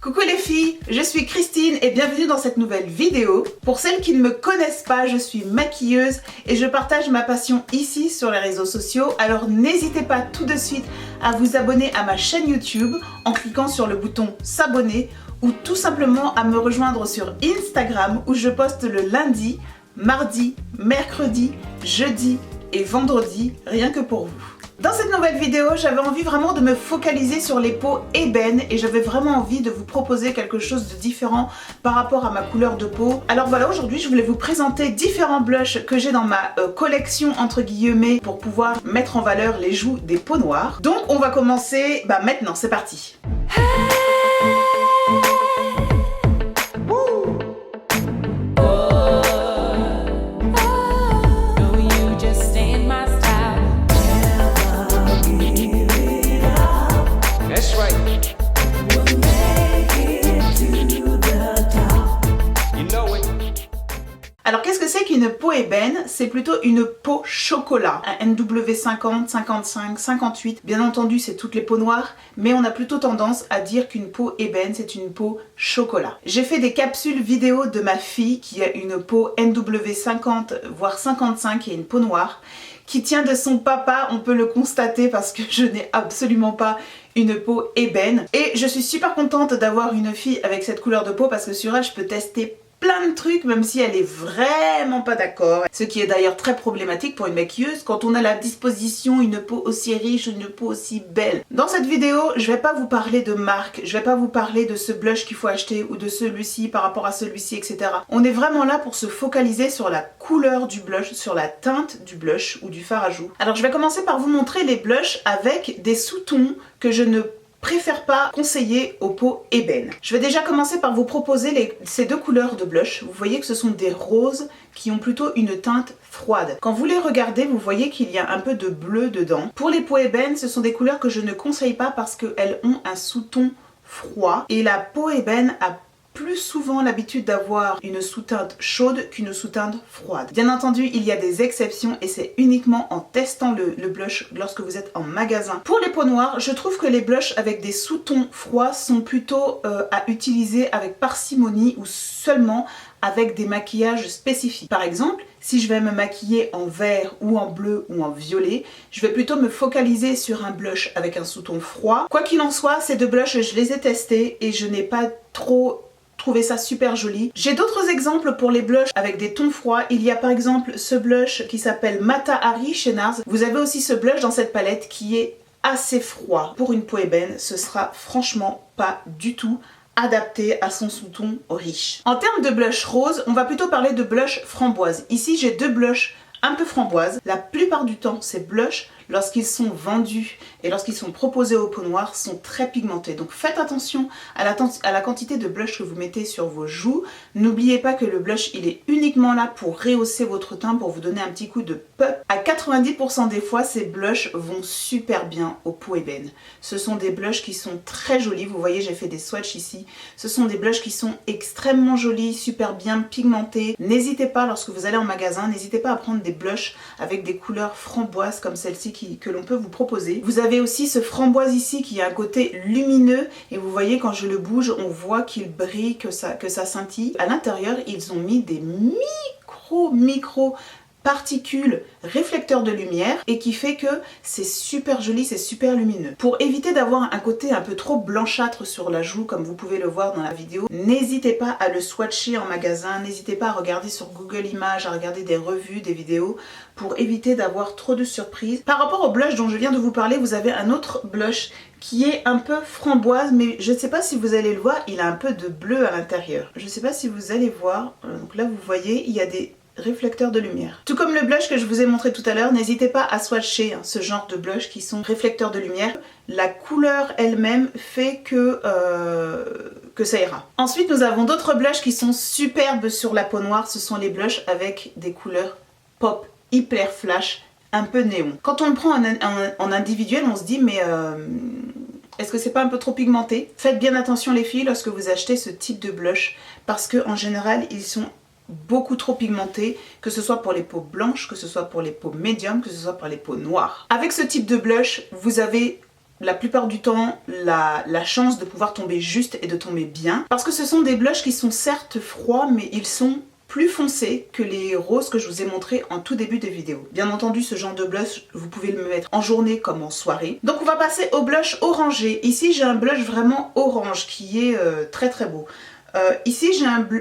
Coucou les filles, je suis Christine et bienvenue dans cette nouvelle vidéo. Pour celles qui ne me connaissent pas, je suis maquilleuse et je partage ma passion ici sur les réseaux sociaux. Alors n'hésitez pas tout de suite à vous abonner à ma chaîne YouTube en cliquant sur le bouton s'abonner ou tout simplement à me rejoindre sur Instagram où je poste le lundi, mardi, mercredi, jeudi et vendredi rien que pour vous. Dans cette nouvelle vidéo, j'avais envie vraiment de me focaliser sur les peaux ébènes et j'avais vraiment envie de vous proposer quelque chose de différent par rapport à ma couleur de peau. Alors voilà, aujourd'hui je voulais vous présenter différents blushs que j'ai dans ma collection entre guillemets pour pouvoir mettre en valeur les joues des peaux noires. Donc on va commencer maintenant, c'est parti. Alors qu'est-ce que c'est qu'une peau ébène? C'est plutôt une peau chocolat. Un NW50, 55, 58. Bien entendu c'est toutes les peaux noires, mais on a plutôt tendance à dire qu'une peau ébène c'est une peau chocolat. J'ai fait des capsules vidéo de ma fille qui a une peau NW50 voire 55 qui a une peau noire, qui tient de son papa, on peut le constater parce que je n'ai absolument pas une peau ébène. Et je suis super contente d'avoir une fille avec cette couleur de peau parce que sur elle je peux tester plein de trucs même si elle est vraiment pas d'accord. Ce qui est d'ailleurs très problématique pour une maquilleuse quand on a à la disposition une peau aussi riche, une peau aussi belle. Dans cette vidéo, je vais pas vous parler de marque, je vais pas vous parler de ce blush qu'il faut acheter ou de celui-ci par rapport à celui-ci, etc. On est vraiment là pour se focaliser sur la couleur du blush, sur la teinte du blush ou du fard à joues. Alors je vais commencer par vous montrer les blushs avec des sous-tons que je ne préfère pas conseiller aux peaux ébènes. Je vais déjà commencer par vous proposer ces deux couleurs de blush. Vous voyez que ce sont des roses qui ont plutôt une teinte froide. Quand vous les regardez, vous voyez qu'il y a un peu de bleu dedans. Pour les peaux ébènes, ce sont des couleurs que je ne conseille pas parce qu'elles ont un sous-ton froid et la peau ébène a plus souvent l'habitude d'avoir une sous-teinte chaude qu'une sous-teinte froide. Bien entendu, il y a des exceptions et c'est uniquement en testant le blush lorsque vous êtes en magasin. Pour les peaux noires, je trouve que les blushs avec des sous-tons froids sont plutôt à utiliser avec parcimonie ou seulement avec des maquillages spécifiques. Par exemple, si je vais me maquiller en vert ou en bleu ou en violet, je vais plutôt me focaliser sur un blush avec un sous-ton froid. Quoi qu'il en soit, ces deux blushs, je les ai testés et je n'ai pas trop trouvé ça super joli. J'ai d'autres exemples pour les blushs avec des tons froids. Il y a par exemple ce blush qui s'appelle Mata Hari chez NARS. Vous avez aussi ce blush dans cette palette qui est assez froid. Pour une peau ébène, ce sera franchement pas du tout adapté à son sous-ton riche. En termes de blush rose, on va plutôt parler de blush framboise. Ici, j'ai deux blushs un peu framboise. La plupart du temps, ces blushs, lorsqu'ils sont vendus et lorsqu'ils sont proposés aux peaux noires, sont très pigmentés. Donc faites attention à la quantité de blush que vous mettez sur vos joues. N'oubliez pas que le blush, il est uniquement là pour rehausser votre teint, pour vous donner un petit coup de pop. À 90% des fois, ces blushs vont super bien aux peaux ébènes. Ce sont des blushs qui sont très jolis. Vous voyez, j'ai fait des swatchs ici. Ce sont des blushs qui sont extrêmement jolis, super bien pigmentés. N'hésitez pas, lorsque vous allez en magasin, n'hésitez pas à prendre des blushs avec des couleurs framboises comme celle-ci que l'on peut vous proposer. Vous avez aussi ce framboise ici qui a un côté lumineux et vous voyez quand je le bouge, on voit qu'il brille, que ça scintille. À l'intérieur, ils ont mis des micro particules réflecteurs de lumière et qui fait que c'est super joli, c'est super lumineux. Pour éviter d'avoir un côté un peu trop blanchâtre sur la joue comme vous pouvez le voir dans la vidéo, n'hésitez pas à le swatcher en magasin, n'hésitez pas à regarder sur Google Images, à regarder des revues, des vidéos pour éviter d'avoir trop de surprises. Par rapport au blush dont je viens de vous parler, vous avez un autre blush qui est un peu framboise, mais je ne sais pas si vous allez le voir, il a un peu de bleu à l'intérieur. Je ne sais pas si vous allez voir, donc là vous voyez, il y a des réflecteurs de lumière. Tout comme le blush que je vous ai montré tout à l'heure, n'hésitez pas à swatcher ce genre de blush qui sont réflecteurs de lumière. La couleur elle-même fait que ça ira. Ensuite, nous avons d'autres blushs qui sont superbes sur la peau noire. Ce sont les blushs avec des couleurs pop, hyper flash, un peu néon. Quand on le prend en individuel, on se dit mais est-ce que c'est pas un peu trop pigmenté? Faites bien attention les filles lorsque vous achetez ce type de blush parce qu'en général, ils sont beaucoup trop pigmentés, que ce soit pour les peaux blanches, que ce soit pour les peaux médium, que ce soit pour les peaux noires. Avec ce type de blush, vous avez la plupart du temps la chance de pouvoir tomber juste et de tomber bien. Parce que ce sont des blushs qui sont certes froids, mais ils sont plus foncés que les roses que je vous ai montrés en tout début de vidéo. Bien entendu, ce genre de blush, vous pouvez le mettre en journée comme en soirée. Donc on va passer au blush orangé. Ici, j'ai un blush vraiment orange qui est très très beau. Ici,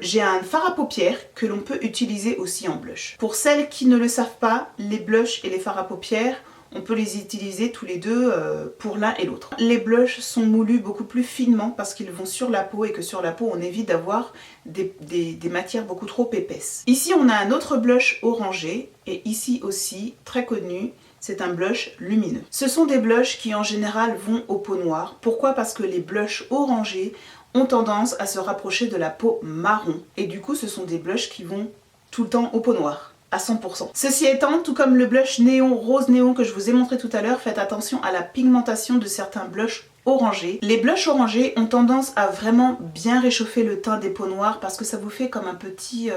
j'ai un fard à paupières que l'on peut utiliser aussi en blush. Pour celles qui ne le savent pas, les blushs et les fards à paupières, on peut les utiliser tous les deux pour l'un et l'autre. Les blushs sont moulus beaucoup plus finement parce qu'ils vont sur la peau et que sur la peau on évite d'avoir des matières beaucoup trop épaisses. Ici on a un autre blush orangé et ici aussi très connu. C'est un blush lumineux. Ce sont des blushs qui en général vont aux peaux noires. Pourquoi? Parce que les blushs orangés ont tendance à se rapprocher de la peau marron. Et du coup ce sont des blushs qui vont tout le temps aux peaux noires. À 100%. Ceci étant, tout comme le blush néon, rose néon que je vous ai montré tout à l'heure, faites attention à la pigmentation de certains blushs orangés. Les blushs orangés ont tendance à vraiment bien réchauffer le teint des peaux noires parce que ça vous fait comme un petit...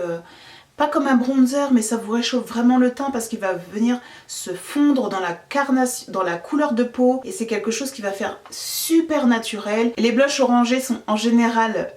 pas comme un bronzer, mais ça vous réchauffe vraiment le teint parce qu'il va venir se fondre dans la carnation, dans la couleur de peau et c'est quelque chose qui va faire super naturel. Les blushs orangés sont en général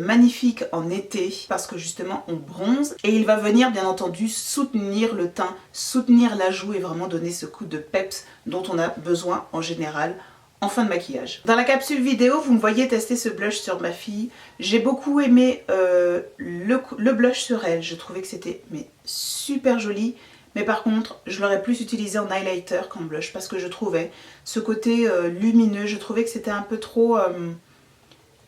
magnifiques en été parce que justement on bronze et il va venir bien entendu soutenir le teint, soutenir la joue et vraiment donner ce coup de peps dont on a besoin en général en fin de maquillage. Dans la capsule vidéo, vous me voyez tester ce blush sur ma fille. J'ai beaucoup aimé le blush sur elle. Je trouvais que c'était super joli. Mais par contre, je l'aurais plus utilisé en highlighter qu'en blush parce que je trouvais ce côté lumineux. Je trouvais que c'était un peu trop...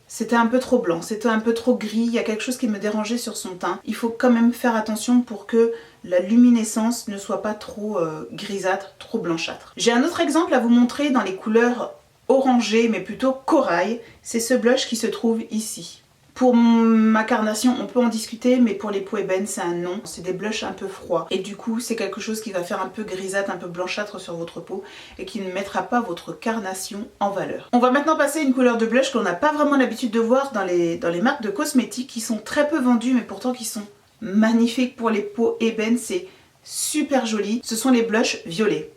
c'était un peu trop blanc, c'était un peu trop gris. Il y a quelque chose qui me dérangeait sur son teint. Il faut quand même faire attention pour que la luminescence ne soit pas trop grisâtre, trop blanchâtre. J'ai un autre exemple à vous montrer dans les couleurs orangées, mais plutôt corail. C'est ce blush qui se trouve ici. Pour ma carnation, on peut en discuter, mais pour les peaux ébènes, c'est un non. C'est des blushs un peu froids. Et du coup, c'est quelque chose qui va faire un peu grisâtre, un peu blanchâtre sur votre peau et qui ne mettra pas votre carnation en valeur. On va maintenant passer à une couleur de blush qu'on n'a pas vraiment l'habitude de voir dans les marques de cosmétiques qui sont très peu vendues, mais pourtant qui sont magnifiques pour les peaux ébènes. C'est super joli. Ce sont les blushs violets.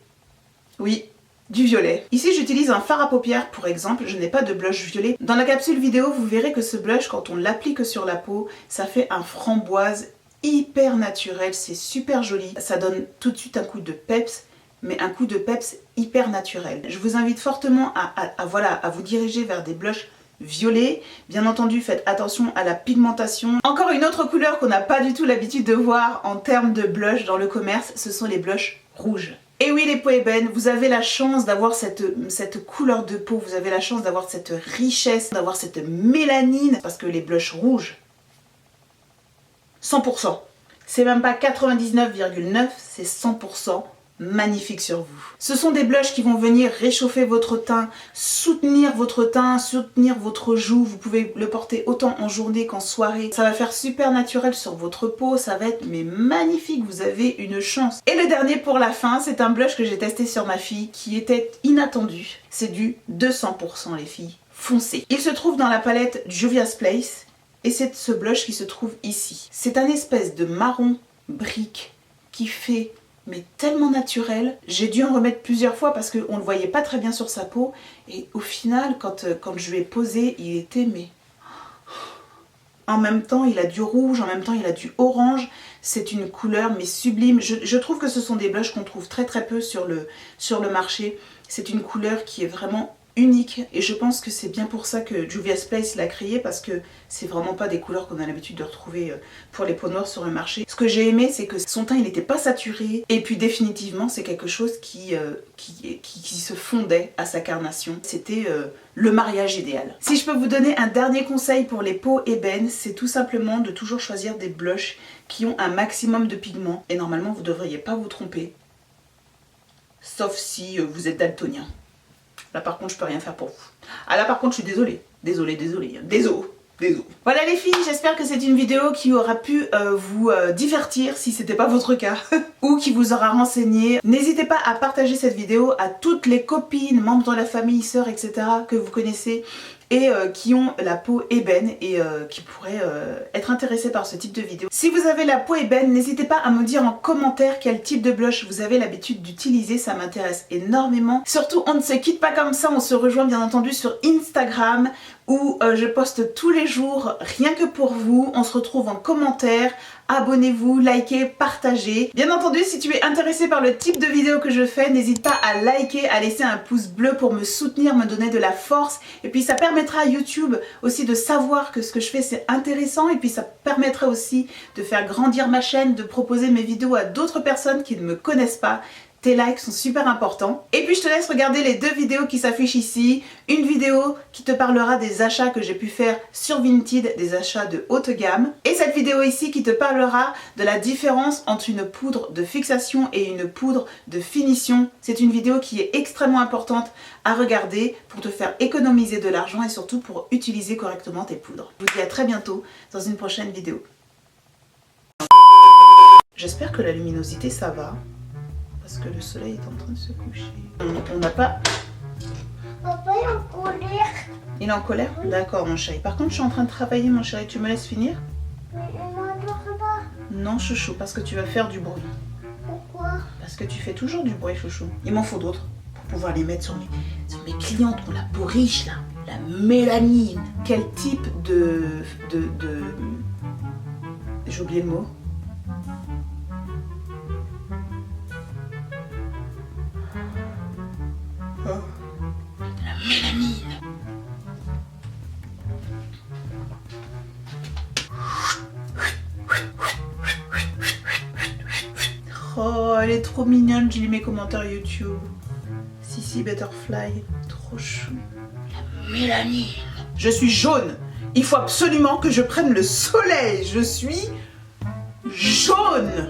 Oui, du violet. Ici j'utilise un fard à paupières pour exemple, je n'ai pas de blush violet. Dans la capsule vidéo vous verrez que ce blush quand on l'applique sur la peau, ça fait un framboise hyper naturel, c'est super joli. Ça donne tout de suite un coup de peps, mais un coup de peps hyper naturel. Je vous invite fortement à vous diriger vers des blushs violets. Bien entendu faites attention à la pigmentation. Encore une autre couleur qu'on n'a pas du tout l'habitude de voir en termes de blush dans le commerce, ce sont les blushs rouges. Et oui les peaux ébènes, vous avez la chance d'avoir cette couleur de peau, vous avez la chance d'avoir cette richesse, d'avoir cette mélanine, parce que les blushs rouges, 100%, c'est même pas 99,9, c'est 100% magnifique sur vous. Ce sont des blushs qui vont venir réchauffer votre teint, soutenir votre joue. Vous pouvez le porter autant en journée qu'en soirée. Ça va faire super naturel sur votre peau, ça va être magnifique, vous avez une chance. Et le dernier pour la fin, c'est un blush que j'ai testé sur ma fille qui était inattendu. C'est du 200% les filles, foncé. Il se trouve dans la palette Juvia's Place et c'est ce blush qui se trouve ici. C'est un espèce de marron brique qui fait mais tellement naturel. J'ai dû en remettre plusieurs fois parce qu'on ne le voyait pas très bien sur sa peau et au final quand je lui ai posé il était en même temps il a du rouge, en même temps il a du orange. C'est une couleur mais sublime. Je trouve que ce sont des blushs qu'on trouve très peu sur le marché. C'est une couleur qui est vraiment unique et je pense que c'est bien pour ça que Juvia's Place l'a créé parce que c'est vraiment pas des couleurs qu'on a l'habitude de retrouver pour les peaux noires sur le marché. Ce que j'ai aimé c'est que son teint il n'était pas saturé et puis définitivement c'est quelque chose qui se fondait à sa carnation. C'était le mariage idéal. Si je peux vous donner un dernier conseil pour les peaux ébènes, c'est tout simplement de toujours choisir des blushs qui ont un maximum de pigments et normalement vous ne devriez pas vous tromper sauf si vous êtes daltonien. Là par contre je peux rien faire pour vous. Ah là par contre je suis désolée. Désolée. Voilà les filles, j'espère que c'est une vidéo qui aura pu vous divertir si c'était pas votre cas ou qui vous aura renseigné. N'hésitez pas à partager cette vidéo à toutes les copines, membres de la famille, sœurs, etc. que vous connaissez et qui ont la peau ébène et qui pourraient être intéressés par ce type de vidéo. Si vous avez la peau ébène, n'hésitez pas à me dire en commentaire quel type de blush vous avez l'habitude d'utiliser, ça m'intéresse énormément. Surtout, on ne se quitte pas comme ça, on se rejoint bien entendu sur Instagram où je poste tous les jours rien que pour vous. On se retrouve en commentaire. Abonnez-vous, likez, partagez. Bien entendu, si tu es intéressé par le type de vidéo que je fais, n'hésite pas à liker, à laisser un pouce bleu pour me soutenir, me donner de la force. Et puis ça permettra à YouTube aussi de savoir que ce que je fais c'est intéressant. Et puis ça permettra aussi de faire grandir ma chaîne, de proposer mes vidéos à d'autres personnes qui ne me connaissent pas. Tes likes sont super importants. Et puis je te laisse regarder les 2 vidéos qui s'affichent ici. Une vidéo qui te parlera des achats que j'ai pu faire sur Vinted, des achats de haute gamme. Et cette vidéo ici qui te parlera de la différence entre une poudre de fixation et une poudre de finition. C'est une vidéo qui est extrêmement importante à regarder pour te faire économiser de l'argent et surtout pour utiliser correctement tes poudres. Je vous dis à très bientôt dans une prochaine vidéo. J'espère que la luminosité ça va. Parce que le soleil est en train de se coucher. On n'a pas... Papa est en colère. Il est en colère? D'accord mon chéri. Par contre je suis en train de travailler mon chéri. Tu me laisses finir? Mais on n'adore pas. Non chouchou, parce que tu vas faire du bruit. Pourquoi? Parce que tu fais toujours du bruit chouchou. Il m'en faut d'autres pour pouvoir les mettre sur mes clientes qui ont la peau riche là. La mélanine. Quel type de... J'ai oublié le mot. La mélanine. Oh, elle est trop mignonne, je lis mes commentaires YouTube. Sissi Butterfly, trop chou. La mélanine. Je suis jaune. Il faut absolument que je prenne le soleil. Je suis jaune.